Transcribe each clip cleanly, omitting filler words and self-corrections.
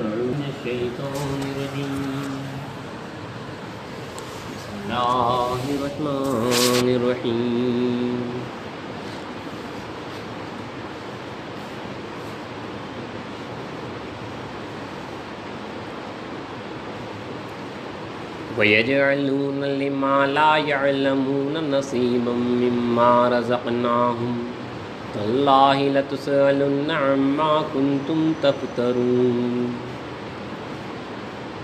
من الشیطان الرجیم بسم اللہ الرحمن الرحیم وَيَجْعَلُونَ لِمَا لَا يَعْلَمُونَ نَصِيبًا مِّمَّا رَزَقْنَاهُمْ تَاللَّهِ لَتُسْأَلُنَّ عَمَّا كُنتُمْ تَفْتَرُونَ۔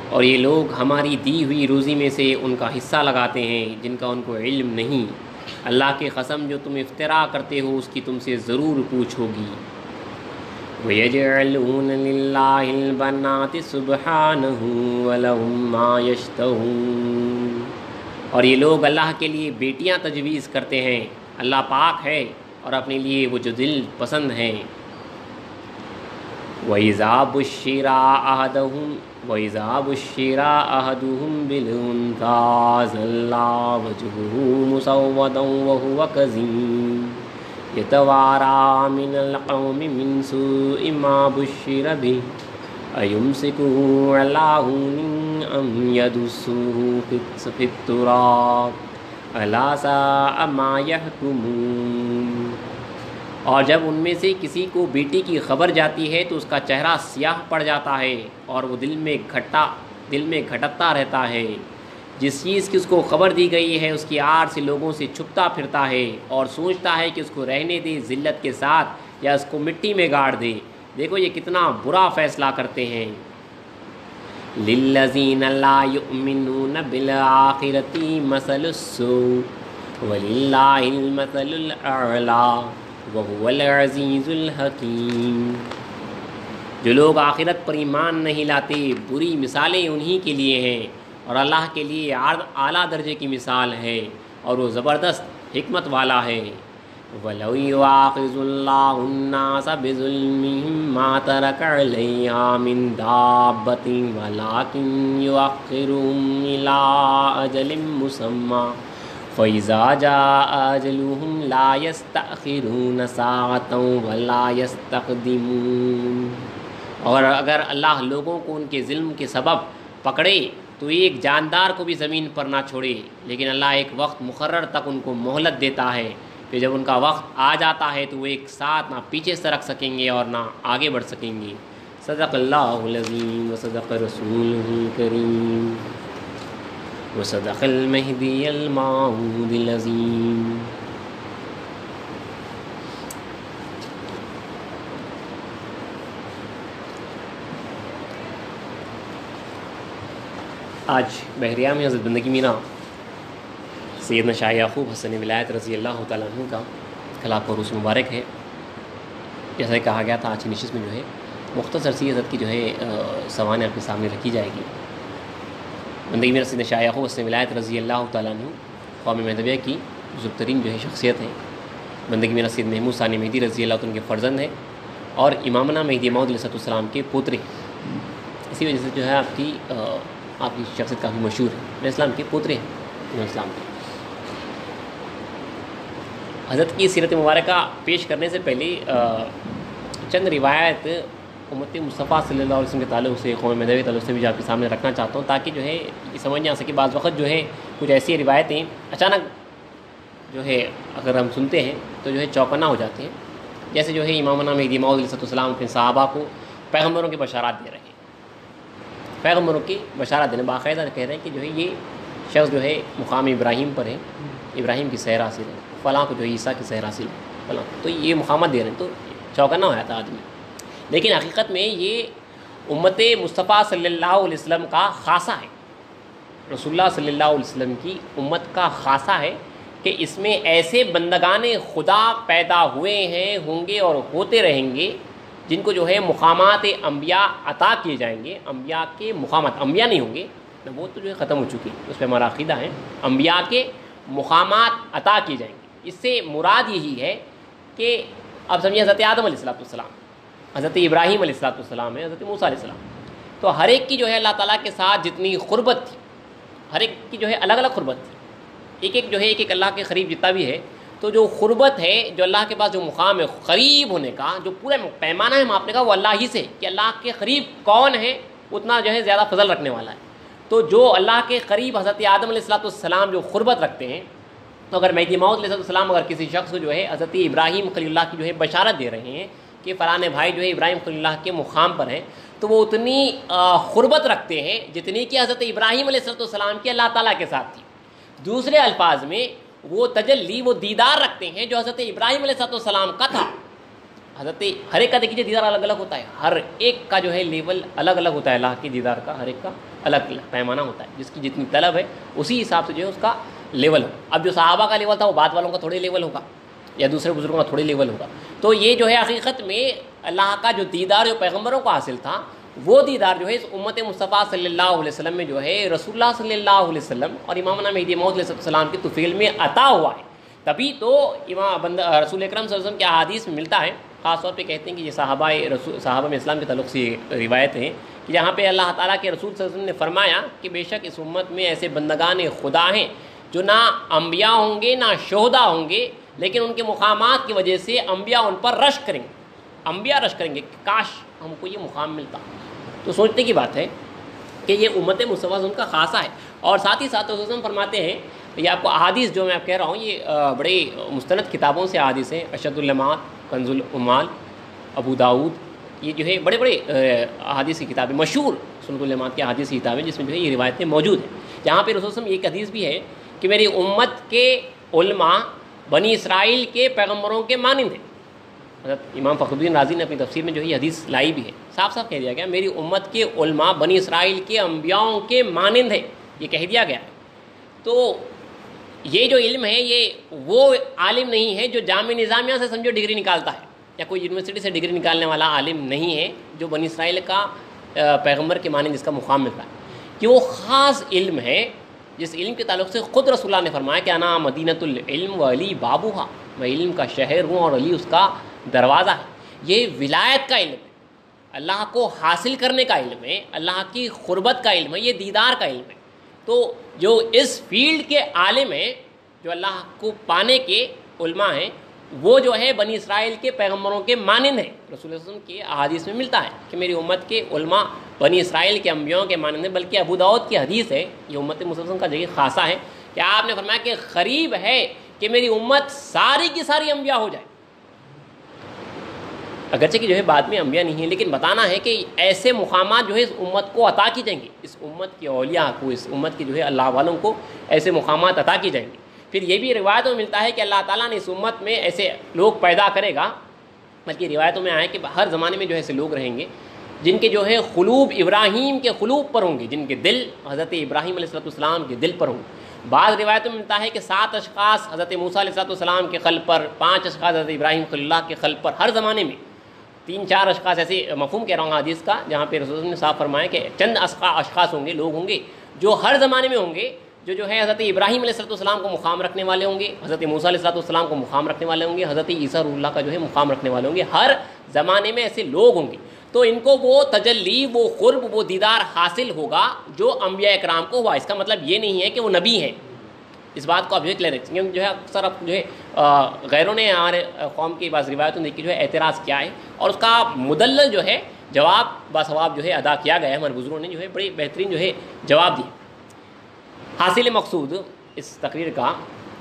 اور یہ لوگ ہماری دی ہوئی روزی میں سے ان کا حصہ لگاتے ہیں جن کا ان کو علم نہیں۔ اللہ کی قسم جو تم افترا کرتے ہو اس کی تم سے ضرور پوچھ ہوگی۔ وَيَجْعَلُونَ لِلَّهِ الْبَنَاتِ سُبْحَانَهُ وَلَهُم مَّا يَشْتَهُونَ۔ اور یہ لوگ اللہ کے لیے بیٹیاں تجویز کرتے ہیں، اللہ پاک ہے اور اپنے لیے وہ جو دل پسند ہیں۔ وَإِذَا بُشِّرَ أَحَدُهُم بِالْأُنثَىٰ ظَلَّ وَجْهُهُ مُسَوَّدًا وَهُوَ كَظِيمٌ يَتَوَارَىٰ مِنَ الْقَوْمِ مِنْ سُوءِ مَا بُشِّرَ بِهِ أَيُمْسِكُهُ عَلَىٰ هُونٍ أَمْ يَدُسُّهُ فِي التُّرَابِ أَلَا سَاءَ مَا يَحْكُمُونَ۔ اور جب ان میں سے کسی کو بیٹی کی خبر جاتی ہے تو اس کا چہرہ سیاہ پڑ جاتا ہے اور وہ دل میں گھٹتا رہتا ہے۔ جس چیز کی اس کو خبر دی گئی ہے اس کی آڑ سے لوگوں سے چھپتا پھرتا ہے اور سوچتا ہے کہ اس کو رہنے دے ذلت کے ساتھ یا اس کو مٹی میں گاڑ دے۔ دیکھو یہ کتنا برا فیصلہ کرتے ہیں۔ لِلَّذِينَ لَا يُؤْمِنُونَ بِالْآخِرَةِ مَثَلُ السُّوءِ وَلِلَّهِ الْمَثَلُ الْأَعْلَىٰ وَهُوَ الْعَزِيزُ الْحَكِيمُ۔ جو لوگ آخرت پر ایمان نہیں لاتے بری مثالیں انہی کے لیے ہیں اور اللہ کے لیے اعلیٰ درجے کی مثال ہے اور وہ زبردست حکمت والا ہے۔ وَلَوْ يُؤَاخِذُ اللَّهُ النَّاسَ بِظُلْمِهِم مَّا تَرَكَ عَلَيْهَا مِن دَابَّةٍ وَلَٰكِن يُؤَخِّرُهُمْ إِلَىٰ أَجَلٍ مُّسَمًّى فَإِذَا جَاءَ أَجَلُهُمْ لَا يَسْتَأْخِرُونَ سَاعَةً وَلَا يَسْتَقْدِمُونَ۔ اور اگر اللہ لوگوں کو ان کے ظلم کے سبب پکڑے تو ایک جاندار کو بھی زمین پر نہ چھوڑے، لیکن اللہ ایک وقت مقرر تک ان کو مہلت دیتا ہے، پھر جب ان کا وقت آ جاتا ہے تو وہ ایک ساتھ نہ پیچھے سرک سکیں گے اور نہ آگے بڑھ سکیں گے۔ صدق اللہ العظیم وصدق رسولہ الکریم وصدق المہدی الموعود العظیم۔ آج بحریہ میں حضرت بندگی مینا سیدنا شاہ یعقوب حسن ولایت رضی اللہ تعالیٰ عنہ کا خلاف عروس مبارک ہے۔ جیسا کہ کہا گیا تھا آج کی نشست میں جو ہے مختصر سی حضرت کی جو ہے سوانح آپ کے سامنے رکھی جائے گی۔ بندگی مینا سیدنا شاہ یعقوب حسن ولایت رضی اللہ تعالیٰ عنہ قوم مہدویہ کی بزرگ ترین جو ہے شخصیت ہے۔ بندگی مینا سید محمود ثانی مہدی رضی اللہ عنہ کے فرزند ہیں اور امامنا مہدی موعود علیہ السلام کے پوترے ہیں۔ اسی وجہ سے جو ہے آپ کی شخصیت کافی مشہور ہے۔ علیہ السلام کے پوترے ہیں امام اسلام کے۔ حضرت کی سیرت مبارکہ پیش کرنے سے پہلے چند روایت امت مصطفیٰ صلی اللہ علیہ وسلم کے تعلق سے قوم مہدویہ کے تعلق سے بھی جو آپ کے سامنے رکھنا چاہتا ہوں تاکہ جو ہے یہ سمجھ آ سکے۔ بعض وقت جو ہے کچھ ایسی روایتیں اچانک جو ہے اگر ہم سنتے ہیں تو جو ہے چوکنا ہو جاتے ہیں، جیسے جو ہے امامنا مہدی موعود علیہ السلام اپنے صحابہ کو پیغمبروں کی بشارات دے رہے ہیں، پیغمبروں کی بشارات دینے باقاعدہ کہہ رہے ہیں کہ جو ہے یہ شخص جو ہے مقام ابراہیم پر ہے، ابراہیم کی سیر حاصل ہے، فلاں کو جو ہے عیسیٰ کی سیر حاصل ہے فلاں، تو یہ مقامات دے رہے ہیں تو چوکنا ہو جاتا آدمی۔ لیکن حقیقت میں یہ امت مصطفیٰ صلی اللہ علیہ وسلم کا خاصہ ہے، رسول اللہ صلی اللہ علیہ وسلم کی امت کا خاصہ ہے کہ اس میں ایسے بندگان خدا پیدا ہوئے ہیں، ہوں گے اور ہوتے رہیں گے جن کو جو ہے مقامات انبیاء عطا کیے جائیں گے۔ انبیاء کے مقامات، انبیاء نہیں ہوں گے، وہ تو جو ہے ختم ہو چکی، اس پہ ہمارا عقیدہ ہے، انبیاء کے مقامات عطا کیے جائیں گے۔ اس سے مراد یہی ہے کہ اب سمجھیں حضرت آدم علیہ السلام، حضرت ابراہیم علیہ السلام ہے، حضرت موسیٰ علیہ السلام، تو ہر ایک کی جو ہے اللہ تعالیٰ کے ساتھ جتنی قربت تھی، ہر ایک کی جو ہے الگ الگ قربت تھی، ایک ایک جو ہے ایک ایک اللہ کے قریب جتنا بھی ہے تو جو قربت ہے، جو اللہ کے پاس جو مقام ہے قریب ہونے کا، جو پورا پیمانہ ہے ماپنے کا، وہ اللہ ہی سے، کہ اللہ کے قریب کون ہے اتنا جو ہے زیادہ فضل رکھنے والا ہے۔ تو جو اللہ کے قریب حضرت آدم علیہ السلام جو قربت رکھتے ہیں، تو اگر مہدی موعود علیہ السلام اگر کسی شخص کو جو ہے حضرت ابراہیم خلیل اللہ کی جو ہے بشارت دے رہے ہیں کہ فلاں بھائی جو ہے ابراہیم خلیل اللہ کے مقام پر ہیں، تو وہ اتنی قربت رکھتے ہیں جتنی کہ حضرت ابراہیم علیہ السلام کی اللہ تعالیٰ کے ساتھ تھی۔ دوسرے الفاظ میں وہ تجلی، وہ دیدار رکھتے ہیں جو حضرت ابراہیم علیہ السلام کا تھا۔ حضرت ہر ایک کا دیکھیے دیدار الگ الگ ہوتا ہے، ہر ایک کا جو ہے لیول الگ الگ ہوتا ہے، اللہ کی دیدار کا ہر ایک کا الگ الگ پیمانہ ہوتا ہے، جس کی جتنی طلب ہے اسی حساب سے جو ہے اس کا لیول ہو۔ اب جو صحابہ کا لیول تھا وہ بعد والوں کا تھوڑے لیول ہوگا، یا دوسرے بزرگوں کا تھوڑے لیول ہوگا۔ تو یہ جو ہے حقیقت میں اللہ کا جو دیدار جو پیغمبروں کو حاصل تھا، وہ دیدار جو ہے اس امت مصطفیٰ صلی اللہ علیہ وسلم میں جو ہے رسول اللہ صلی اللہ علیہ وسلم اور امامنا مہدی موعود علیہ السلام کی طفیل میں عطا ہوا ہے۔ تبھی تو رسول اکرم صلی اللہ علیہ وسلم کے احادیث میں ملتا ہے، خاص طور پہ کہتے ہیں کہ یہ صحابہ میں اسلام کے تعلق سے روایت ہیں کہ جہاں پہ اللہ تعالیٰ کے رسول صلی اللہ علیہ وسلم نے فرمایا کہ بے شک اس امت میں ایسے بندگان خدا ہیں جو نہ انبیاء ہوں گے نہ شہداء ہوں گے، لیکن ان کے مقامات کی وجہ سے انبیاء ان پر رشک کریں گے، انبیاء رشک کریں گے کہ کاش ہم کو یہ مقام ملتا۔ تو سوچنے کی بات ہے کہ یہ امت مصطفیٰ ان کا خاصہ ہے۔ اور ساتھ ہی ساتھ رسول فرماتے ہیں، یہ آپ کو احادیث جو میں آپ کہہ رہا ہوں یہ بڑے مستند کتابوں سے احادیث ہیں، ارشد العلمات، کنز العمال، ابو داؤد، یہ جو ہے بڑے بڑے احادیث کی کتابیں، مشہور سنت العلمات کی احادیث کی کتابیں جس میں جو ہے یہ روایتیں موجود ہیں، جہاں پہ رسول صلی ایک حدیث بھی ہے کہ میری امت کے علماء بنی اسرائیل کے پیغمبروں کے مانند ہیں۔ حضرت امام فخر الدین رازی نے اپنی تفسیر میں جو ہے یہ حدیث لائی بھی ہے، صاف صاف کہہ دیا گیا میری امت کے علماء بنی اسرائیل کے انبیاؤں کے مانند ہے، یہ کہہ دیا گیا ہے۔ تو یہ جو علم ہے یہ وہ عالم نہیں ہے جو جامعہ نظامیہ سے سمجھو ڈگری نکالتا ہے، یا کوئی یونیورسٹی سے ڈگری نکالنے والا عالم نہیں ہے جو بنی اسرائیل کا پیغمبر کے مانند جس کا مقام ملتا ہے، کہ وہ خاص علم ہے جس علم کے تعلق سے خود رسول اللہ نے فرمایا کہ انا مدینۃ العلم و علی بابوہا، میں علم کا شہر ہوں اور علی اس کا دروازہ ہے۔ یہ ولایت کا علم ہے، اللہ کو حاصل کرنے کا علم ہے، اللہ کی قربت کا علم ہے، یہ دیدار کا علم ہے۔ تو جو اس فیلڈ کے عالم ہیں، جو اللہ کو پانے کے علماء ہیں، وہ جو ہے بنی اسرائیل کے پیغمبروں کے مانند ہیں۔ رسول اللہ صلی اللہ علیہ وسلم کی احادیث میں ملتا ہے کہ میری امت کے علماء بنی اسرائیل کے انبیاءوں کے مانند ہیں، بلکہ ابو داؤد کی حدیث ہے، یہ امت مسلم کا جگہ خاصہ ہے کہ آپ نے فرمایا کہ قریب ہے کہ میری امت ساری کی ساری انبیاء ہو جائے، اگرچہ کہ جو ہے بعد میں انبیاء نہیں ہیں، لیکن بتانا ہے کہ ایسے مقامات جو ہے اس امت کو عطا کی جائیں گے، اس امت کے اولیاء کو، اس امت کے جو ہے اللہ والوں کو ایسے مقامات عطا کی جائیں گے۔ پھر یہ بھی روایتوں میں ملتا ہے کہ اللہ تعالیٰ نے اس امت میں ایسے لوگ پیدا کرے گا، بلکہ روایتوں میں آئے کہ ہر زمانے میں جو ہے ایسے لوگ رہیں گے جن کے جو ہے قلوب ابراہیم کے قلوب پر ہوں گے، جن کے دل حضرت ابراہیم علیہ السلام کے دل پر ہوں گے۔ بعض روایتوں میں ملتا ہے کہ 7 اشخاص حضرت موسیٰ علیہ السلام کے قلب پر، 5 اشخاص حضرت ابراہیم خلیل اللہ کے قلب پر، ہر زمانے میں 3-4 اشخاص، ایسے مفہوم کہہ رہا ہوں حدیث کا، جہاں پہ رسول نے صاف فرمایا کہ چند اشخاص ہوں گے، لوگ ہوں گے جو ہر زمانے میں ہوں گے، جو ہے حضرت ابراہیم علیہ السلام کو مقام رکھنے والے ہوں گے، حضرت موسیٰ علیہ السلام کو مقام رکھنے والے ہوں گے، حضرت عیسیٰ روح اللہ کا جو ہے مقام رکھنے والے ہوں گے، ہر زمانے میں ایسے لوگ ہوں گے۔ تو ان کو وہ تجلی، وہ قرب، وہ دیدار حاصل ہوگا جو انبیاء اکرام کو ہوا۔ اس کا مطلب یہ نہیں ہے کہ وہ نبی ہیں، اس بات کو آپ جو ہے کلیئر رکھیں، کیونکہ جو ہے اکثر اب جو ہے غیروں نے ہمارے قوم کی بعض روایتوں نے دیکھی جو ہے اعتراض کیا ہے، اور اس کا مدلل جو ہے جواب باثواب جو ہے ادا کیا گیا ہے، ہمارے بزرگوں نے جو ہے بڑی بہترین جو ہے جواب دی۔ حاصل مقصود اس تقریر کا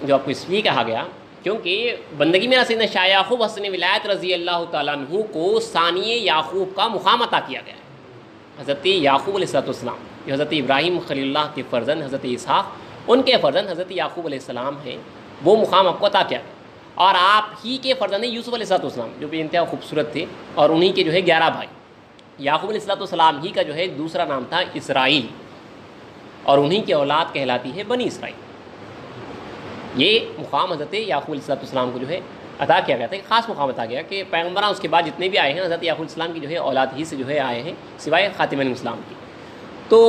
جو آپ کو اس لیے کہا گیا کیونکہ بندگی میں سیدنا شاہ یعقوب حسن ولایت رضی اللہ تعالیٰ عنہ کو ثانی یعقوب کا مقام عطا کیا گیا ہے۔ حضرت یعقوب علیہ السلام جو حضرت ابراہیم خلیل اللہ کے فرزند حضرت اسحاق، ان کے فرزند حضرت یعقوب علیہ السلام ہیں، وہ مقام آپ کو عطا کیا گیا۔ اور آپ ہی کے فرزند یوسف علیہ السلام جو بھی انتہا خوبصورت تھے، اور انہی کے جو ہے 11 بھائی۔ یعقوب علیہ السلام ہی کا جو ہے دوسرا نام تھا اسرائیل، اور انہی کی اولاد کہلاتی ہے بنی اسرائیل۔ یہ مقام حضرت یعقوب علیہ السلام کو جو ہے عطا کیا گیا تھا، ایک خاص مقام عطا گیا کہ پیغمبران اس کے بعد جتنے بھی آئے ہیں حضرت یعقوب علیہ السلام کی جو ہے اولاد ہی سے جو ہے آئے ہیں، سوائے خاتم الاسلام کی۔ تو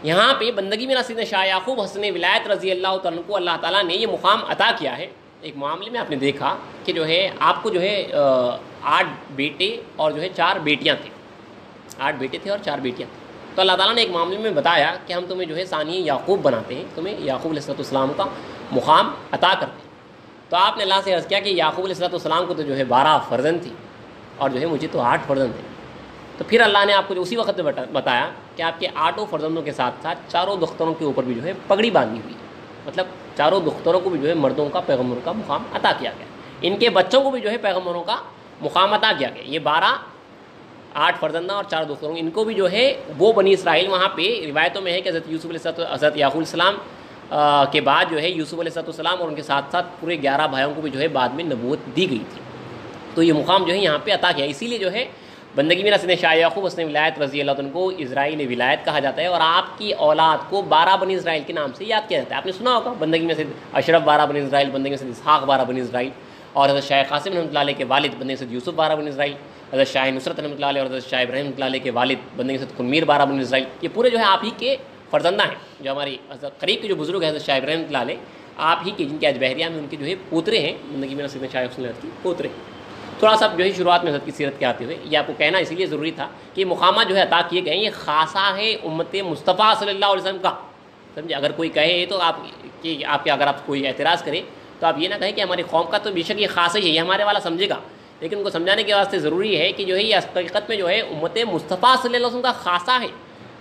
یہاں پہ بندگی میں سیدنا شاہ یعقوب حسن ولایت رضی اللہ تعالیٰ کو اللہ تعالیٰ نے یہ مقام عطا کیا ہے۔ ایک معاملے میں آپ نے دیکھا کہ جو ہے آپ کو جو ہے 8 بیٹے اور جو ہے 4 بیٹیاں تھیں، 8 بیٹے تھے اور 4 بیٹیاں تھیں۔ تو اللہ تعالیٰ نے ایک معاملے میں بتایا کہ ہم تمہیں جو ہے ثانی یعقوب بناتے ہیں، تمہیں یعقوب علیہ السلام کا مقام عطا کرتے ہیں۔ تو آپ نے اللہ سے عرض کیا کہ یعقوب علیہ السلام کو تو جو ہے 12 فرزند تھی اور جو ہے مجھے تو 8 فرزند تھے. تو پھر اللہ نے آپ کو جو اسی وقت میں بتایا کہ آپ کے 8 فرزندوں کے ساتھ ساتھ 4 دختروں کے اوپر بھی جو ہے پگڑی باندھی ہوئی ہے. مطلب 4 دختروں کو بھی جو ہے مردوں کا پیغمبروں کا مقام عطا کیا گیا. ان کے بچوں کو بھی جو ہے پیغمبروں کا مقام عطا کیا گیا. یہ 12 8 فرزندہ اور 4 دختروں ان کو بھی جو ہے وہ بنی اسرائیل وہاں پہ روایتوں میں ہے کہ حضرت یوسف حضرت یعقوب علیہ السلام کے بعد جو ہے یوسف علیہ السلام اور ان کے ساتھ ساتھ پورے 11 بھائیوں کو بھی جو ہے بعد میں نبوت دی گئی تھی. تو یہ مقام جو ہے یہاں پہ عطا کیا. اسی لیے جو ہے بندگی میرا سیدنا شاہ یعقوب حسن ولایت رضی اللہ عنہ کو اسرائیل ولایت کہا جاتا ہے. اور آپ کی اولاد کو 12 بنی اسرائیل کے نام سے یاد کیا جاتا ہے. آپ نے سنا ہوگا بندگی میں سے اشرف 12 بنی اسرائیل، بندگی میں سے اسحاق 12 بنی اسرائیل، اور حضرت شاہ قاسم رحمۃ اللہ علیہ کے والد بندگی سے یوسف 12 بنی اسرائیل، حضرت شاہ نصرت رحمۃ اللہ علیہ اور حضرت شاہ ابراہیم رحمۃ اللہ علیہ کے والد بندگی سے خنمیر 12 بنی اسرائیل. یہ پورے جو ہے آپ ہی کے فرزندہ ہیں. جو ہماری قریب کے جو بزرگ ہیں حضرت شاہ ابراہیم رحمۃ اللہ علیہ آپ ہی کے، جن کے اجبہریہ میں ان کے جو ہے پوترے ہیں بندگی میں سیدنا شاہ حسن کے پوترے. تھوڑا سا جو ہے شروعات میں حضرت کی سیرت کے آتے ہوئے یہ آپ کو کہنا اس لیے ضروری تھا کہ مقامات جو ہے عطا کیے گئے ہیں یہ خاصہ ہے امت مصطفیٰ صلی اللہ علیہ وسلم کا. سمجھے؟ اگر کوئی کہے تو آپ کہ آپ کے اگر آپ کوئی اعتراض کرے تو آپ یہ نہ کہیں کہ ہماری قوم کا تو بے شک یہ خاص ہی ہے، یہ ہمارے والا سمجھے گا، لیکن ان کو سمجھانے کے واسطے ضروری ہے کہ جو ہے یہ حقیقت میں جو ہے امت مصطفیٰ صلی اللہ علیہ وسلم کا خاصہ ہے.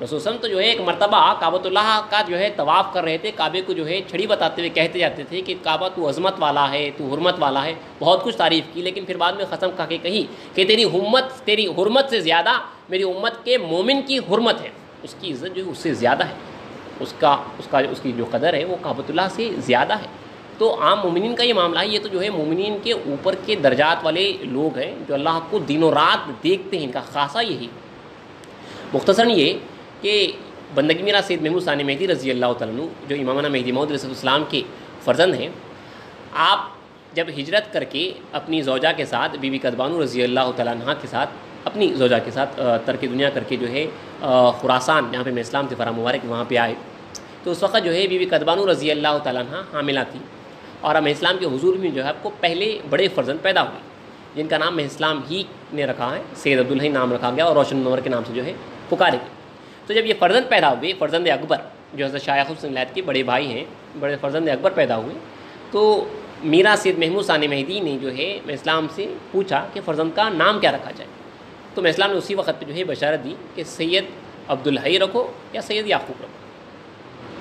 رسول وسلم تو جو ہے ایک مرتبہ کعبۃ اللہ کا جو ہے طواف کر رہے تھے، کعبے کو جو ہے چھڑی بتاتے ہوئے کہتے جاتے تھے کہ کعبہ تو عظمت والا ہے، تو حرمت والا ہے، بہت کچھ تعریف کی، لیکن پھر بعد میں قسم کھا کے کہی کہ تیری حرمت سے زیادہ میری امت کے مومن کی حرمت ہے. اس کی عزت جو ہے اس سے زیادہ ہے، اس کی جو قدر ہے وہ کعبۃ اللہ سے زیادہ ہے. تو عام مومنین کا یہ معاملہ ہے. یہ تو جو ہے مومنین کے اوپر کے درجات والے لوگ ہیں جو اللہ کو دن و رات دیکھتے ہیں، ان کا خاصہ یہی. مختصراً یہ کہ بندگی میرا سید محمود ثانی مہدی رضی اللہ تعالیٰ عنہ جو امامنا مہدی موعود علیہ السلام کے فرزند ہیں، آپ جب ہجرت کر کے اپنی زوجہ کے ساتھ بی بی قدبانو رضی اللہ تعالیٰ عنہ کے ساتھ اپنی زوجہ کے ساتھ ترک دنیا کر کے جو ہے خراسان جہاں پہ میں اسلام سے فرا مبارک وہاں پہ آئے، تو اس وقت جو ہے بی بی قدبانو رضی اللہ تعالیٰ عنہ حاملہ تھی. اور ہم اسلام کے حضور میں جو ہے آپ کو پہلے بڑے فرزند پیدا ہوئے جن کا نام اسلام ہی نے رکھا ہے، سید عبدالحی نام رکھا گیا اور روشن منور کے نام سے جو ہے پکارے گئے. تو جب یہ فرزند پیدا ہوئے، فرزند اکبر جو حضرت شاہ یعقوب حسن کے بڑے بھائی ہیں، بڑے فرزند اکبر پیدا ہوئے، تو میرا سید محمود ثانی مہدی نے جو ہے میں اسلام سے پوچھا کہ فرزند کا نام کیا رکھا جائے. تو میں اسلام نے اسی وقت پہ جو ہے بشارت دی کہ سید عبدالحی رکھو یا سید یعقوب رکھو.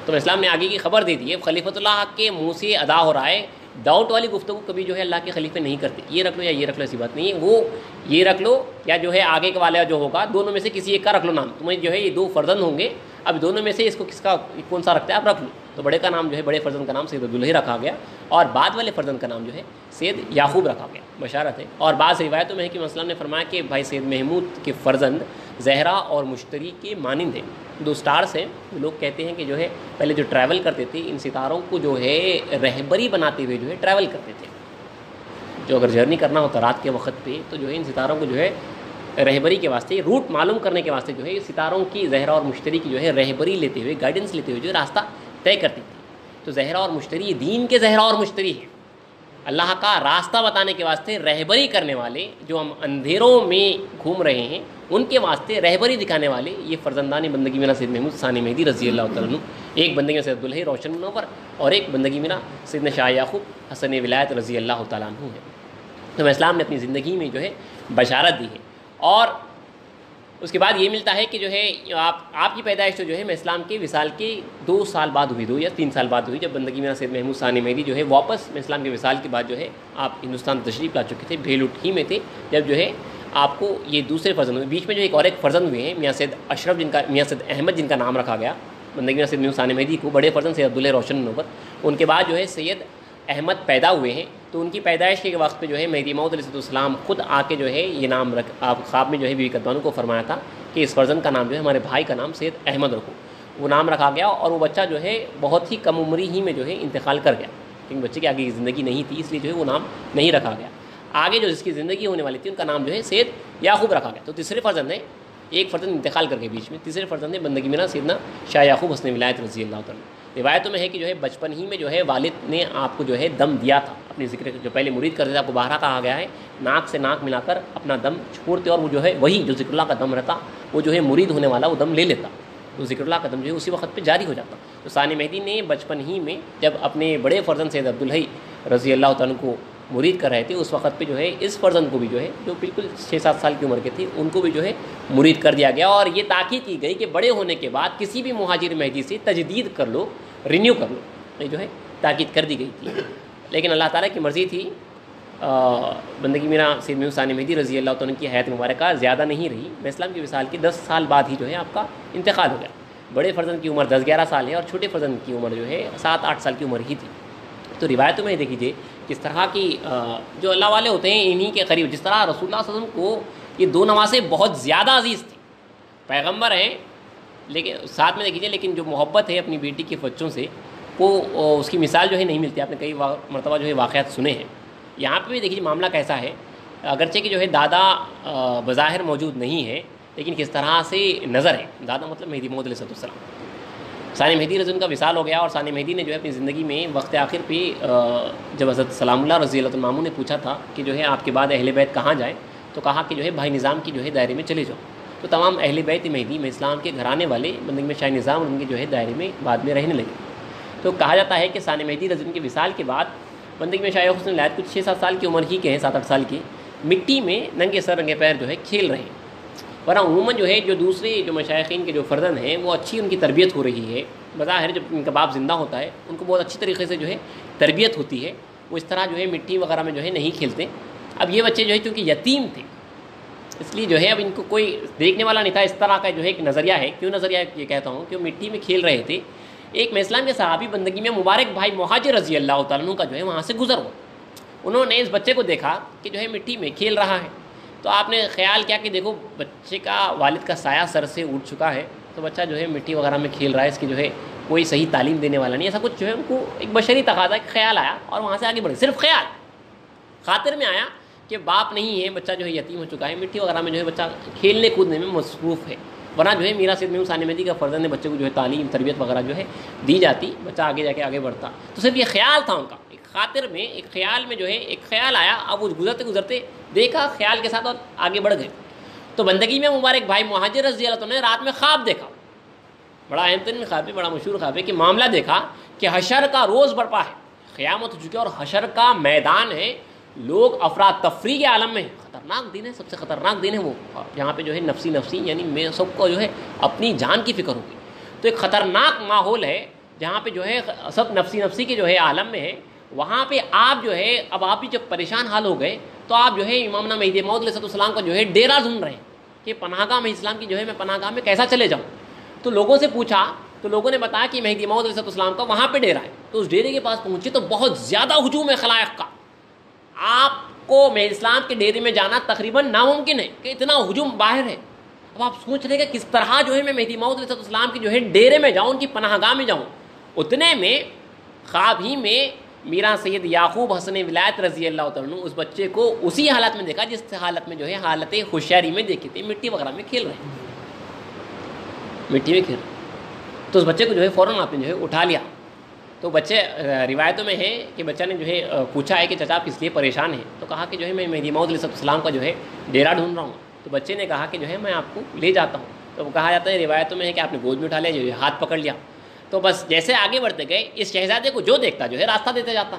تو میں اسلام نے آگے کی خبر دے دی ہے. خلیفۃ اللہ کے منہ سے ادا ہو رہا ہے، ڈاؤٹ والی گفتگو کبھی جو ہے اللہ کے خلیفے نہیں کرتے. یہ رکھ لو یا یہ رکھ لو، ایسی بات نہیں ہے. وہ یہ رکھ لو یا جو ہے آگے کے والا جو ہوگا دونوں میں سے کسی ایک کا رکھ لو نام. تمہیں جو ہے یہ 2 فرزند ہوں گے، اب دونوں میں سے اس کو کون سا رکھتا ہے آپ رکھ لو. تو بڑے کا نام جو ہے بڑے فرزند کا نام سید عبدالحی رکھا گیا اور بعد والے فرزند کا نام جو ہے سید یعقوب رکھا گیا. بشارت ہے. اور بعض روایتوں میں ہے کہ مسلم نے فرمایا کہ بھائی سید محمود کے فرزند زہرا اور مشتری کے مانند ہیں. 2 سٹارز ہیں. لوگ کہتے ہیں کہ جو ہے پہلے جو ٹریول کرتے تھے ان ستاروں کو جو ہے رہبری بناتے ہوئے جو ہے ٹریول کرتے تھے. جو اگر جرنی کرنا ہوتا رات کے وقت پہ تو جو ہے ان ستاروں کو جو ہے رہبری کے واسطے، روٹ معلوم کرنے کے واسطے جو ہے ستاروں کی زہرا اور مشتری کی جو ہے رہبری لیتے ہوئے، گائیڈنس لیتے ہوئے جو راستہ طے کرتی تھی. تو زہرا اور مشتری دین کے زہرا اور مشتری ہیں، اللہ کا راستہ بتانے کے واسطے رہبری کرنے والے. جو ہم اندھیروں میں گھوم رہے ہیں ان کے واسطے رہبری دکھانے والے یہ فرزندان بندگی میرا سید محمود ثانی مہدی رضی اللہ تعالیٰ عنہ. ایک بندگی میں سید عبدالحی روشن منور اور ایک بندگی میرا سیدنا شاہ یعقوب حسن ولایت رضی اللہ تعالیٰ عنہ ہے. تو اسلام نے اپنی زندگی میں جو ہے بشارت دی ہے. اور اس کے بعد یہ ملتا ہے کہ جو ہے آپ کی پیدائش تو جو ہے میں اسلام کے وصال کے 2 سال بعد ہوئی، 2 یا 3 سال بعد ہوئی، جب بندگی میرا سید محمود ثانی مہدی جو ہے واپس میں اسلام کے وصال کے بعد جو ہے آپ ہندوستان تشریف لا چکے تھے. بھیلوٹ ہی میں تھے جب جو ہے آپ کو یہ دوسرے فرزند ہوئے. بیچ میں جو ایک اور ایک فرزند ہوئے ہیں میاں سید اشرف میاں سید احمد جن کا نام رکھا گیا بندگی میرا سید محمود ثانی مہدی کو. بڑے فرزند سید عبدالحی روشن منور. ان کے بعد جو ہے سید احمد پیدا ہوئے ہیں. تو ان کی پیدائش کے وقت پہ جو ہے مہدی موعود علیہ السلام خود آ کے جو ہے یہ نام آپ خواب میں جو ہے بی بی قدبانو کو فرمایا تھا کہ اس فرزند کا نام جو ہے ہمارے بھائی کا نام سید احمد رکھو. وہ نام رکھا گیا اور وہ بچہ جو ہے بہت ہی کم عمری ہی میں جو ہے انتقال کر گیا، کیونکہ بچے کی آگے کی زندگی نہیں تھی، اس لیے جو ہے وہ نام نہیں رکھا گیا. آگے جو جس کی زندگی ہونے والی تھی ان کا نام جو ہے سید یعقوب رکھا گیا. تو تیسرے فرزند ہیں، ایک فرزند انتقال کر کے بیچ میں، تیسرے فرزند ہیں بندگی میرا سیدنا شاہ یعقوب حسن ولایت رضی اللہ تعالیٰ. روایتوں میں ہے کہ جو ہے بچپن ہی میں جو ہے والد نے آپ کو جو ہے دم دیا تھا. اپنی ذکر جو پہلے مرید کرتے تھے آپ کو باہرہ کہا گیا ہے، ناک سے ناک ملا کر اپنا دم چھوڑتے اور وہ جو ہے وہی جو ذکر اللہ کا دم رہتا وہ جو ہے مرید ہونے والا وہ دم لے لیتا، تو ذکر اللہ کا دم جو ہے اسی وقت پہ جاری ہو جاتا. تو ثانی مہدی نے بچپن ہی میں جب اپنے بڑے فرزند سید عبدالحی رضی اللہ تعالیٰ کو مرید کر رہے تھے، اس وقت پہ جو ہے اس فرزند کو بھی جو ہے جو بالکل 6-7 سال کی عمر کے تھے ان کو بھی جو ہے مرید کر دیا گیا، اور یہ تاکید کی گئی کہ بڑے ہونے کے بعد کسی بھی مہاجر مہدی سے تجدید کر لو، رینیو کر لو، یہ جو ہے تاکید کر دی گئی تھی۔ لیکن اللہ تعالیٰ کی مرضی تھی، بندگی میرا سید میاں ثانی مہدی رضی اللہ تعالیٰ کی حیات مبارکہ زیادہ نہیں رہی، میں اسلام کے وصال کے 10 سال بعد ہی جو ہے آپ کا انتقال ہو گیا۔ بڑے فرزند کی عمر 10-11 سال ہے اور چھوٹے فرزند کی عمر جو ہے 7-8 سال کی عمر ہی تھی۔ تو روایتوں میں دیکھ لیجیے کس طرح کی جو اللہ والے ہوتے ہیں انہی کے قریب، جس طرح رسول اللہ صلی اللہ علیہ وسلم کو یہ دو نواسے بہت زیادہ عزیز تھے، پیغمبر ہیں لیکن ساتھ میں دیکھ لیجیے، لیکن جو محبت ہے اپنی بیٹی کے بچوں سے وہ اس کی مثال جو ہے نہیں ملتی۔ آپ نے کئی مرتبہ جو ہے واقعات سنے ہیں، یہاں پہ بھی دیکھیے معاملہ کیسا ہے، اگرچہ کہ جو ہے دادا بظاہر موجود نہیں ہے لیکن کس طرح سے نظر ہے، دادا مطلب مہدی موعود علیہ السلام۔ ثانی مہدی رضی اللہ کا وصال ہو گیا اور ثانی مہدی نے جو ہے اپنی زندگی میں وقت آخر پہ جب حضرت سلام اللہ رضی اللہ عنہ نے پوچھا تھا کہ جو ہے آپ کے بعد اہل بیت کہاں جائیں، تو کہا کہ جو ہے بھائی نظام کی جو ہے دائرے میں چلے جاؤ۔ تو تمام اہل بیت مہدی میں اسلام کے گھرانے والے بندگی میں شاہ نظام ان کے جو ہے دائرے میں بعد میں رہنے لگے۔ تو کہا جاتا ہے کہ ثانی مہدی رضی اللہ کے وصال کے بعد بندگی میں شاہ حسن ولایت کچھ 6-7 سال کی عمر ہی کے ہیں، 7-8 سال کی، مٹی میں ننگے سر ننگے پیر جو ہے کھیل رہے ہیں۔ ورنہ عموماً جو ہے جو دوسرے جو مشائخین کے جو فرزند ہیں وہ اچھی ان کی تربیت ہو رہی ہے، بظاہر جب ان کا باپ زندہ ہوتا ہے ان کو بہت اچھی طریقے سے جو ہے تربیت ہوتی ہے، وہ اس طرح جو ہے مٹی وغیرہ میں جو ہے نہیں کھیلتے۔ اب یہ بچے جو ہے چونکہ یتیم تھے اس لیے جو ہے اب ان کو کوئی دیکھنے والا نہیں تھا، اس طرح کا جو ہے ایک نظریہ ہے۔ کیوں نظریہ یہ کہتا ہوں کہ وہ مٹی میں کھیل رہے تھے، ایک میں اسلام کے صحابی بندگی میں مبارک بھائی مہاجر رضی اللہ تعالیٰ عنہ کا جو ہے وہاں سے گزر ہوا، انہوں نے اس بچے کو دیکھا کہ جو ہے مٹی میں کھیل رہا ہے، تو آپ نے خیال کیا کہ دیکھو بچے کا والد کا سایہ سر سے اٹھ چکا ہے، تو بچہ جو ہے مٹی وغیرہ میں کھیل رہا ہے، اس کی جو ہے کوئی صحیح تعلیم دینے والا نہیں، ایسا کچھ جو ہے ان کو ایک بشری تقاضا ایک خیال آیا اور وہاں سے آگے بڑھے۔ صرف خیال خاطر میں آیا کہ باپ نہیں ہے، بچہ جو ہے یتیم ہو چکا ہے، مٹی وغیرہ میں جو ہے بچہ کھیلنے کودنے میں مصروف ہے، ورنہ جو ہے میرا سید میاں ثانی مہدی کا فرزند بچے کو جو ہے تعلیم تربیت وغیرہ جو ہے دی جاتی، بچہ آگے جا کے آگے بڑھتا۔ تو صرف یہ خیال تھا ان کا، ایک خاطر میں ایک خیال میں جو ہے ایک خیال آیا، اب وہ گزرتے گزرتے دیکھا خیال کے ساتھ اور آگے بڑھ گئے۔ تو بندگی میں مبارک بھائی مہاجر رضی اللہ عنہ نے رات میں خواب دیکھا، بڑا اہم ترین خواب ہے، بڑا مشہور خواب ہے کہ معاملہ دیکھا کہ حشر کا روز برپا ہے، قیامت ہو چکی ہے اور حشر کا میدان ہے، لوگ افراتفری کے عالم میں، خطرناک دن ہے، سب سے خطرناک دن ہے وہ، جہاں پہ جو ہے نفسی نفسی یعنی میں سب کو جو ہے اپنی جان کی فکر ہوگی۔ تو ایک خطرناک ماحول ہے جہاں پہ جو ہے سب نفسی نفسی کے جو ہے عالم میں ہے، وہاں پہ آپ جو ہے اب آپ بھی جب پریشان حال ہو گئے تو آپ جو ہے امامنا مہدی موعود علیہ السلام کا جو ہے ڈیرا ڈھونڈ رہے ہیں کہ پناہ گاہ میں اسلام کی جو ہے میں پناہ گاہ میں کیسا چلے جاؤں۔ تو لوگوں سے پوچھا تو لوگوں نے بتایا کہ مہدی موعود علیہ السلام کا وہاں پہ ڈیرا ہے۔ تو اس ڈیرے کے پاس پہنچے تو بہت زیادہ ہجوم ہے خلائق کا، آپ کو مہدی اسلام کے ڈیرے میں جانا تقریباً ناممکن ہے کہ اتنا ہجوم باہر ہے۔ اب آپ سوچ رہے کہ کس طرح جو ہے میں مہدی موعود علیہ السلام کی جو ہے ڈیرے میں جاؤں، ان کی پناہ گاہ میں جاؤں۔ اتنے میں خواب ہی میں میرا سید یعقوب حسن ولایت رضی اللہ عنہ اس بچے کو اسی حالت میں دیکھا جس حالت میں جو ہے حالت ہوشیاری میں دیکھے تھے، مٹی وغیرہ میں کھیل رہے ہیں، مٹی میں کھیل رہے۔ تو اس بچے کو جو ہے فوراً آپ نے جو ہے اٹھا لیا۔ تو بچے روایتوں میں ہے کہ بچہ نے جو ہے پوچھا ہے کہ چچا آپ کس لیے پریشان ہیں، تو کہا کہ جو ہے میں مہدی موعود علیہ السلام کا جو ہے ڈیرا ڈھونڈ رہا ہوں۔ تو بچے نے کہا کہ جو ہے میں آپ کو لے جاتا ہوں۔ تو کہا جاتا ہے روایتوں میں ہے کہ آپ نے گود میں اٹھا لیا، جو ہے ہاتھ پکڑ لیا۔ تو بس جیسے آگے بڑھتے گئے اس شہزادے کو جو دیکھتا جو ہے راستہ دیتے جاتا،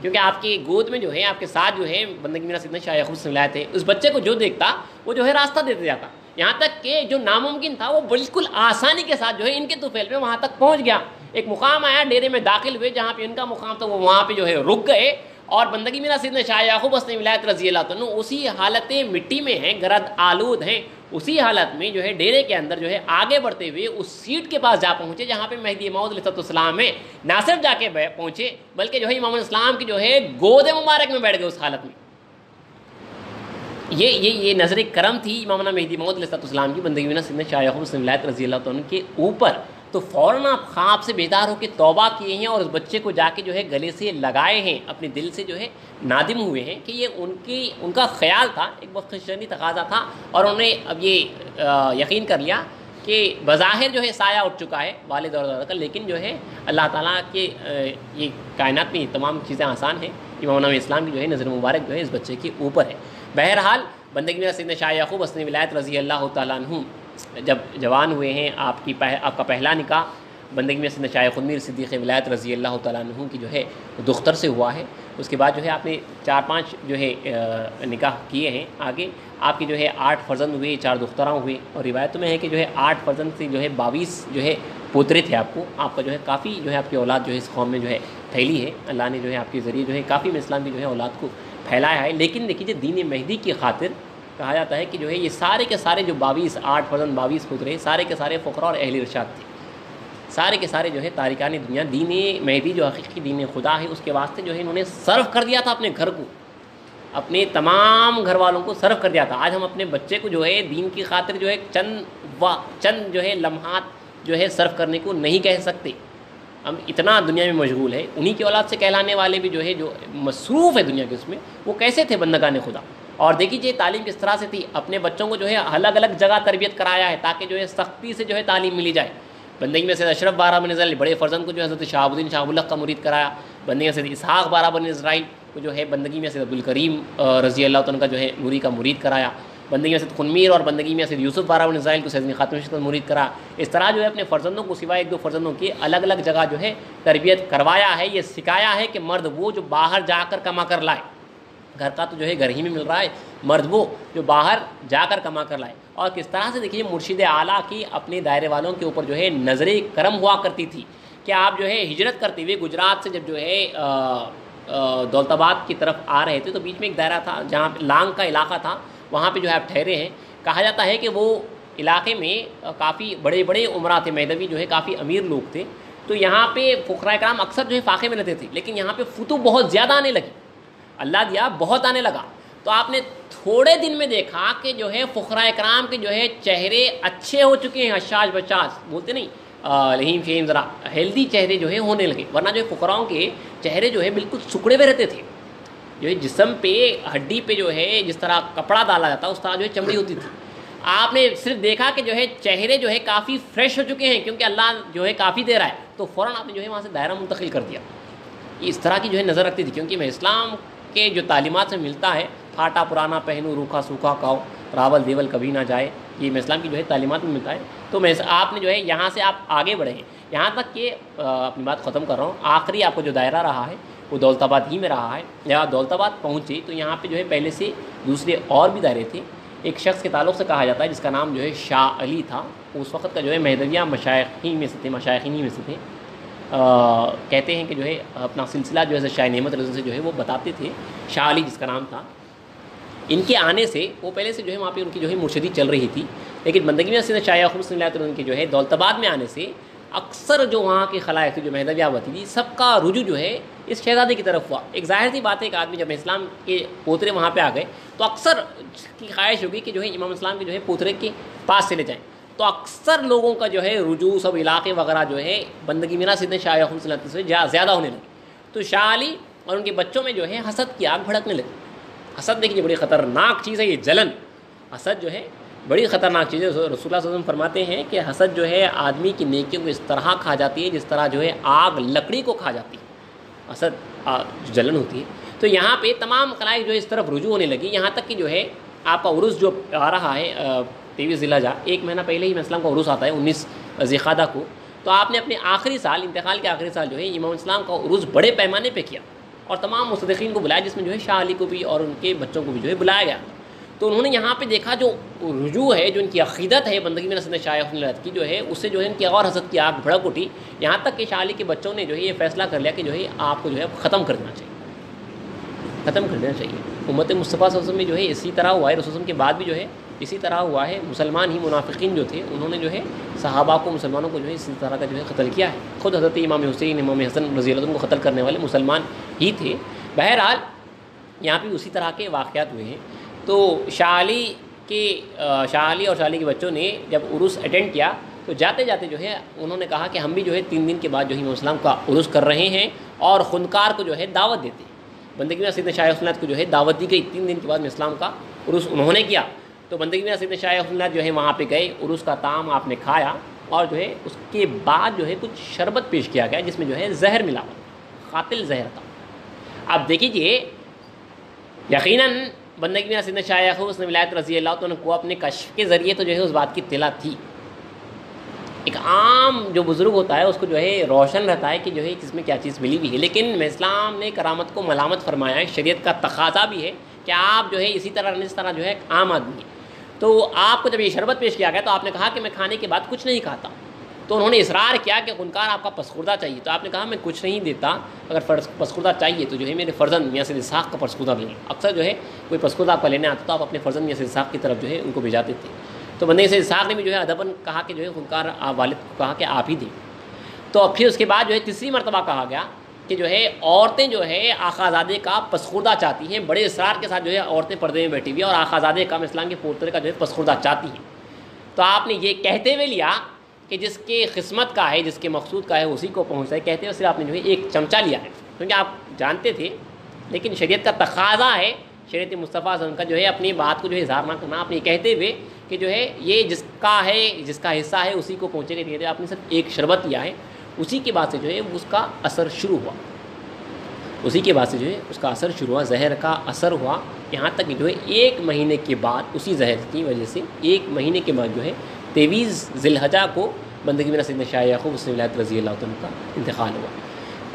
کیونکہ آپ کی گود میں جو ہے آپ کے ساتھ جو ہے بندگی میرا سیدنا شاہ یعقوب ولایت ہے، اس بچے کو جو دیکھتا وہ جو ہے راستہ دیتے جاتا، یہاں تک کہ جو ناممکن تھا وہ بالکل آسانی کے ساتھ جو ہے ان کے طفیل میں وہاں تک پہنچ گیا۔ ایک مقام آیا، ڈیرے میں داخل ہوئے جہاں پہ ان کا مقام تھا، وہ وہاں پہ جو ہے رک گئے، اور بندگی میرا سیدنا شاہ یعقوب حسن ولایت رضی اللہ عنہ اسی حالت مٹی میں ہیں، گرد آلود ہیں، اسی حالت میں جو ہے ڈیرے کے اندر جو ہے آگے بڑھتے ہوئے اس سیٹ کے پاس جا پہنچے جہاں پہ مہدی موعود علیہ السلام ہے۔ نہ صرف جا کے پہنچے بلکہ جو ہے امام الاسلام کی جو ہے گود مبارک میں بیٹھ گئے اس حالت میں۔ یہ نظر کرم تھی امامنا مہدی موعود علیہ السلام کی بندگی میں سیدنا شاہ یعقوب حسن ولایت رضی اللہ عنہ کے اوپر۔ تو فوراً آپ خواب سے بیدار ہو کے توبہ کیے ہیں اور اس بچے کو جا کے جو ہے گلے سے لگائے ہیں، اپنے دل سے جو ہے نادم ہوئے ہیں کہ یہ ان کا خیال تھا، ایک بخشنی تقاضا تھا، اور انہوں نے اب یہ یقین کر لیا کہ بظاہر جو ہے سایہ اٹھ چکا ہے والد اور والدہ کا، لیکن جو ہے اللہ تعالیٰ کے یہ کائنات میں تمام چیزیں آسان ہیں، امام اسلام کی جو ہے نظر مبارک جو ہے اس بچے کے اوپر ہے۔ بہرحال بندگی میرا سیدنا شاہ یعقوب حسن ولایت رضی اللہ تعالیٰ عنہ جب جوان ہوئے ہیں، آپ کا پہلا نکاح بندگی میں سیدنا شاہ خود میر صدیق ولایت رضی اللہ تعالیٰ عنہ کی جو ہے دختر سے ہوا ہے۔ اس کے بعد جو ہے آپ نے 4-5 جو ہے نکاح کیے ہیں۔ آگے آپ کے جو ہے 8 فرزند ہوئے، 4 دختراں ہوئے، اور روایتوں میں ہے کہ جو ہے 8 فرزند سے جو ہے 22 جو ہے پوترے تھے آپ کو۔ آپ کا جو ہے کافی جو ہے آپ کی اولاد جو ہے اس قوم میں جو ہے پھیلی ہے۔ اللہ نے جو ہے آپ کے ذریعے جو ہے کافی اسلام کی جو ہے اولاد کو پھیلایا ہے۔ لیکن دیکھیے دین مہدی کی خاطر کہا جاتا ہے کہ جو ہے یہ سارے کے سارے جو 8 فرزند 22 پوترے سارے کے سارے فقراء اور اہل ارشاد تھے، سارے کے سارے جو ہے تارکان دنیا۔ دین مہدی جو حقیقی دین خدا ہے اس کے واسطے جو ہے انہوں نے صرف کر دیا تھا اپنے گھر کو، اپنے تمام گھر والوں کو صرف کر دیا تھا۔ آج ہم اپنے بچے کو جو ہے دین کی خاطر جو ہے چند جو ہے لمحات جو ہے صرف کرنے کو نہیں کہہ سکتے۔ ہم اتنا دنیا میں مشغول ہے، انہی کی اولاد سے کہلانے والے بھی جو ہے جو مصروف ہے دنیا کے اس میں، وہ کیسے تھے بندگان خدا۔ اور دیکھیے تعلیم کس طرح سے تھی، اپنے بچوں کو جو ہے الگ الگ جگہ تربیت کرایا ہے تاکہ جو ہے سختی سے جو ہے تعلیم ملی جائے۔ بندگی میں سے اشرف بارہ بن اسرائیل بڑے فرزند کو جو ہے حضرت شہاب الدین شاہ الحق کا مرید کرایا۔ بندگی میں سے اسحاق بارہ بن اسرائیل کو جو ہے بندگی میں سے عبدالکریم رضی اللہ عنہ کا جو ہے نوری کا مرید کرایا۔ بندگی میں سے خنمیر اور بندگی میں سے یوسف بارہ بن اسرائیل کو سیدنا خاتم کا مرید کرا۔ اس طرح جو ہے اپنے فرزندوں کو سوائے 1-2 فرزندوں کے الگ الگ جگہ جو ہے تربیت کروایا ہے۔ یہ سکھایا ہے کہ مرد وہ جو باہر جا کر کما کر لائے، گھر کا تو جو ہے گھر ہی میں مل رہا ہے، مرد وہ جو باہر جا کر کما کر لائے۔ اور کس طرح سے دیکھیے مرشد اعلیٰ کی اپنے دائرے والوں کے اوپر جو ہے نظر کرم ہوا کرتی تھی کہ آپ جو ہے ہجرت کرتے ہوئے گجرات سے جب جو ہے دولت آباد کی طرف آ رہے تھے تو بیچ میں ایک دائرہ تھا جہاں لانگ کا علاقہ تھا، وہاں پہ جو ہے آپ ٹھہرے ہیں۔ کہا جاتا ہے کہ وہ علاقے میں کافی بڑے بڑے عمرا تھے، مہدوی جو ہے کافی امیر لوگ تھے، تو یہاں پہ فقراء کرام اکثر جو ہے فاقے میں رہتے تھے، لیکن یہاں پہ فتو بہت زیادہ آنے لگی، اللہ دیا بہت آنے لگا۔ تو آپ نے تھوڑے دن میں دیکھا کہ جو ہے فقراء کرام کے جو ہے چہرے اچھے ہو چکے ہیں، حشاش بچاش بولتے نہیں، لہیم فہیم ذرا ہیلدی چہرے جو ہے ہونے لگے، ورنہ جو ہے فقراؤں کے چہرے جو ہے بالکل سکڑے ہوئے رہتے تھے، جو ہے جسم پہ ہڈی پہ جو ہے جس طرح کپڑا ڈالا جاتا اس طرح جو ہے چمڑی ہوتی تھی۔ آپ نے صرف دیکھا کہ جو ہے چہرے جو ہے کافی فریش ہو چکے ہیں کیونکہ اللہ جو ہے کافی دے رہا ہے، تو فوراً آپ نے جو ہے وہاں سے دائرہ منتقل کر دیا۔ اس طرح کی جو ہے نظر رکھتی تھی، کیونکہ میں اسلام کے جو تعلیمات سے ملتا ہے، پھاٹا پرانا پہنو روکھا سوکھا کھاؤ راول دیول کبھی نہ جائے، یہ میں اسلام کی جو ہے تعلیمات میں ملتا ہے۔ تو میں آپ نے جو ہے یہاں سے آپ آگے بڑھے ہیں، یہاں تک کہ اپنی بات ختم کر رہا ہوں، آخری آپ کو جو دائرہ رہا ہے وہ دولت آباد ہی میں رہا ہے۔ یا دولت آباد پہنچے تو یہاں پہ جو ہے پہلے سے دوسرے اور بھی دائرے تھے۔ ایک شخص کے تعلق سے کہا جاتا ہے جس کا نام جو ہے شاہ علی تھا، اس وقت کا جو ہے مہدویہ مشائخین میں سے تھے، مشائخین میں سے تھے۔ کہتے ہیں کہ جو ہے اپنا سلسلہ جو ہے شاہ نعمت رضی سے جو ہے وہ بتاتے تھے، شاہ علی جس کا نام تھا۔ ان کے آنے سے وہ پہلے سے جو ہے وہاں پہ ان کی جو ہے مرشدی چل رہی تھی، لیکن بندگی میں سیدنا شاہ یعقوب صلی اللہ علیہ وسلم کے جو ہے دولت آباد میں آنے سے اکثر جو وہاں کی خلائق تھی جو مہدویہ ہوتی تھی، سب کا رجوع جو ہے اس شہزادے کی طرف ہوا۔ ایک ظاہر سی بات ہے کہ آدمی جب اسلام کے پوترے وہاں پہ آ گئے تو اکثر کی خواہش ہوگی کہ جو ہے امام اسلام کے جو ہے پوترے کے پاس چلے جائیں، تو اکثر لوگوں کا جو ہے رجوع سب علاقے وغیرہ جو ہے بندگی میرا سیدنا شاہ یعقوب صلی اللہ علیہ وسلم سے زیادہ ہونے لگے۔ تو شاہ علی اور ان کے بچوں میں جو ہے حسد کی آگ بھڑکنے لگی۔ حسد دیکھیے بڑی خطرناک چیز ہے، یہ جلن حسد جو ہے بڑی خطرناک چیز ہے۔ رسول اللہ صلی اللہ علیہ وسلم فرماتے ہیں کہ حسد جو ہے آدمی کی نیکیوں کو اس طرح کھا جاتی ہے جس طرح جو ہے آگ لکڑی کو کھا جاتی ہے، حسد جلن ہوتی ہے۔ تو یہاں پہ تمام خلائق جو ہے اس طرف رجوع ہونے لگی، یہاں تک کہ جو ہے آپ کا عرس جو آ رہا ہے 23 ذی الحجہ، 1 مہینہ پہلے ہی اسلام کا عرس آتا ہے 19 ذی القعدہ کو، تو آپ نے اپنے آخری سال انتقال کے آخری سال جو ہے امام اسلام کا عرس بڑے پیمانے پہ کیا اور تمام مصدقین کو بلایا، جس میں جو ہے شاہ علی کو بھی اور ان کے بچوں کو بھی جو ہے بلایا گیا۔ تو انہوں نے یہاں پہ دیکھا جو رجوع ہے، جو ان کی عقیدت ہے بندگی میں سیدنا شاہ یعقوب کی جو ہے، اس سے جو ہے ان کی اور حسد کی آگ بھڑک اٹھی، یہاں تک کہ شاہ علی کے بچوں نے جو ہے یہ فیصلہ کر لیا کہ جو ہے آپ کو جو ہے ختم کر دینا چاہیے، ختم کر دینا چاہیے۔ امت مصطفیٰ صلی اللہ علیہ وسلم میں جو ہے اسی طرح ہوا ہے، رسول اللہ کے بعد بھی جو ہے اسی طرح ہوا ہے۔ مسلمان ہی منافقین جو تھے انہوں نے جو ہے صحابہ کو، مسلمانوں کو جو ہے اسی طرح کا جو ہے قتل کیا ہے۔ خود حضرت امام حسین، امام حسن رضی اللہ عنہ کو قتل کرنے والے مسلمان ہی تھے۔ بہرحال یہاں پہ اسی طرح کے واقعات ہوئے ہیں۔ تو شاہ علی اور شاہ علی کے بچوں نے جب عرس اٹینڈ کیا تو جاتے جاتے جو ہے انہوں نے کہا کہ ہم بھی جو ہے 3 دن کے بعد جو ہے امام اسلام کا عرس کر رہے ہیں اور خنکار کو جو ہے دعوت دیتے ہیں۔ بندگی میں سیدنا شاہ حسنات کو جو ہے دعوت دی گئی، 3 دن کے بعد میں اسلام کا عرس انہوں نے کیا۔ تو بندگی میں سیدنا شاہ حسنات جو ہے وہاں پہ گئے، عرس کا طعام آپ نے کھایا، اور جو ہے اس کے بعد جو ہے کچھ شربت پیش کیا گیا جس میں جو ہے زہر ملا ہوا، قاتل زہر تھا۔ اب دیکھیے یقیناً بندگی میں سیدنا شاہ حسن ولایت رضی اللہ عنہ کو اپنے کشف کے ذریعے تو جو ہے اس بات کی اطلاع تھی، ایک عام جو بزرگ ہوتا ہے اس کو جو ہے روشن رہتا ہے کہ جو ہے کس میں کیا چیز ملی ہوئی ہے، لیکن اسلام نے کرامت کو ملامت فرمایا ہے، شریعت کا تقاضا بھی ہے کہ آپ جو ہے اسی طرح جس طرح جو ہے عام آدمی ہے۔ تو آپ کو جب یہ شربت پیش کیا گیا تو آپ نے کہا کہ میں کھانے کے بعد کچھ نہیں کھاتا، تو انہوں نے اصرار کیا کہ خنکار آپ کا پسخوردہ چاہیے، تو آپ نے کہا میں کچھ نہیں دیتا، اگر پسخوردہ چاہیے تو جو ہے میرے فرزند میاں سید اسحاق کا پسخوردہ لیں۔ اکثر جو ہے کوئی پسخوردہ آپ کا لینے آتا تو آپ اپنے فرزند میاں سید اسحاق کی طرف جو ہے ان کو بھیجاتے تھے۔ تو بندے سید اسحاق نے بھی جو ہے ادباً کہا کہ جو ہے خنکار والد کو کہا کہ آپ ہی دیں۔ تو پھر اس کے بعد جو ہے تیسری مرتبہ کہا گیا کہ جو ہے عورتیں جو ہے آقازادے کا پسخوردہ چاہتی ہیں، بڑے اصرار کے ساتھ جو ہے عورتیں پردے میں بیٹھی ہوئی ہیں اور آقازادے کا اسلام کے پورترے کا جو ہے پسخوردہ چاہتی ہیں۔ تو آپ نے یہ کہتے ہوئے لیا کہ جس کے قسمت کا ہے، جس کے مقصود کا ہے اسی کو پہنچتا ہے، کہتے ہوئے صرف آپ نے جو ہے ایک چمچہ لیا ہے، کیونکہ آپ جانتے تھے لیکن شریعت کا تقاضا ہے، شریعت مصطفیٰ صلی اللہ علیہ وسلم کا جو ہے اپنی بات کو جو ہے اظہار نہ کرنا، آپ نے کہتے ہوئے کہ جو ہے یہ جس کا ہے، جس کا حصہ ہے اسی کو پہنچے گا، کہتے آپ نے صرف ایک شربت لیا ہے، اسی کے بعد سے جو ہے اس کا اثر شروع ہوا، اسی کے بعد سے جو ہے اس کا اثر شروع ہوا، زہر کا اثر ہوا، یہاں تک کہ جو ہے 1 مہینے کے بعد اسی زہر کی وجہ سے 1 مہینے کے بعد جو ہے 23 ذی الحجہ کو بندگی میں سیدنا شاہ یعقوب حسنی ولایت رضی اللہ عنہ کا انتقال ہوا،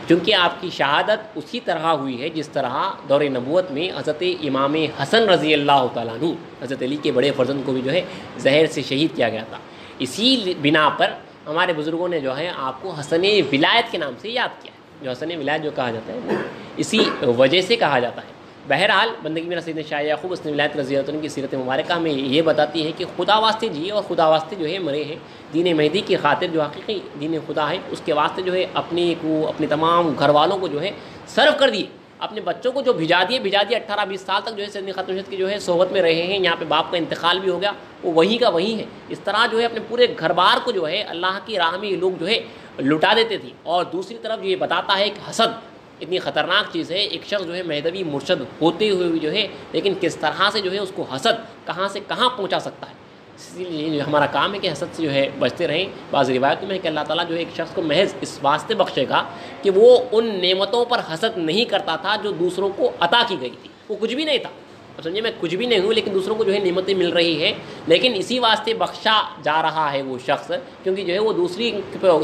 چونکہ آپ کی شہادت اسی طرح ہوئی ہے جس طرح دور نبوت میں حضرت امام حسن رضی اللہ تعالیٰ عنہ، حضرت علی کے بڑے فرزند کو بھی جو ہے زہر سے شہید کیا گیا تھا۔ اسی بنا پر ہمارے بزرگوں نے جو ہے آپ کو حسن ولایت کے نام سے یاد کیا ہے، جو حسن ولایت جو کہا جاتا ہے وہ اسی وجہ سے کہا جاتا ہے۔ بہرحال بندگی میں سیدنا شاہ یعقوب حسنی ولایت رضی اللہ عنہ کی سیرت مبارکہ میں یہ بتاتی ہے کہ خدا واسطے جیے اور خدا واسطے جو ہے مرے ہیں، دین مہدی کی خاطر جو حقیقی دین خدا ہے اس کے واسطے جو ہے اپنے کو، اپنے تمام گھر والوں کو جو ہے صرف کر دیے، اپنے بچوں کو جو بھیجا دیے 18-20 سال تک جو ہے سیدنا ختم شد کی جو ہے صحبت میں رہے ہیں، یہاں پہ باپ کا انتقال بھی ہو گیا، وہ وہیں کا وہیں ہے۔ اس طرح جو ہے اپنے پورے گھر بار کو جو ہے اللہ کی راہ میں یہ لوگ جو ہے لٹا دیتے تھے۔ اور دوسری طرف یہ بتاتا ہے کہ حسد اتنی خطرناک چیز ہے، ایک شخص جو ہے مہدوی مرشد ہوتے ہوئے بھی جو ہے لیکن کس طرح سے جو ہے اس کو حسد کہاں سے کہاں پہنچا سکتا ہے۔ اسی لیے جو ہمارا کام ہے کہ حسد سے جو ہے بچتے رہیں۔ بعض روایتوں میں کہ اللہ تعالیٰ جو ہے ایک شخص کو محض اس واسطے بخشے گا کہ وہ ان نعمتوں پر حسد نہیں کرتا تھا جو دوسروں کو عطا کی گئی تھی، وہ کچھ بھی نہیں تھا، اب سمجھے میں کچھ بھی نہیں ہوں لیکن دوسروں کو جو ہے نعمتیں مل رہی ہے، لیکن اسی واسطے بخشا جا رہا ہے وہ شخص کیونکہ جو ہے وہ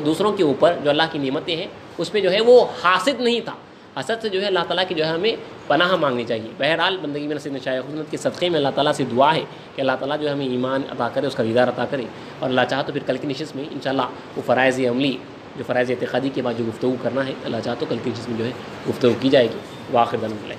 دوسروں کے اوپر جو اللہ کی نعمتیں ہیں اس پہ جو ہے وہ حاسد نہیں تھا۔ حسد سے جو ہے اللہ تعالیٰ کی جو ہے ہمیں پناہ مانگنی چاہیے۔ بہرحال بندگی میں سیدنا شاہ حسنت کے صدقے میں اللہ تعالیٰ سے دعا ہے کہ اللہ تعالیٰ جو ہے ہمیں ایمان عطا کرے، اس کا دیدار عطا کرے، اور اللہ چاہا تو پھر کل کی نشست میں انشاءاللہ وہ فرائض عملی جو فرائض اعتقادی کے بعد جو گفتگو کرنا ہے، اللہ چاہا تو کل کی نشست میں جو ہے گفتگو کی جائے گی۔ وآخر دعوانا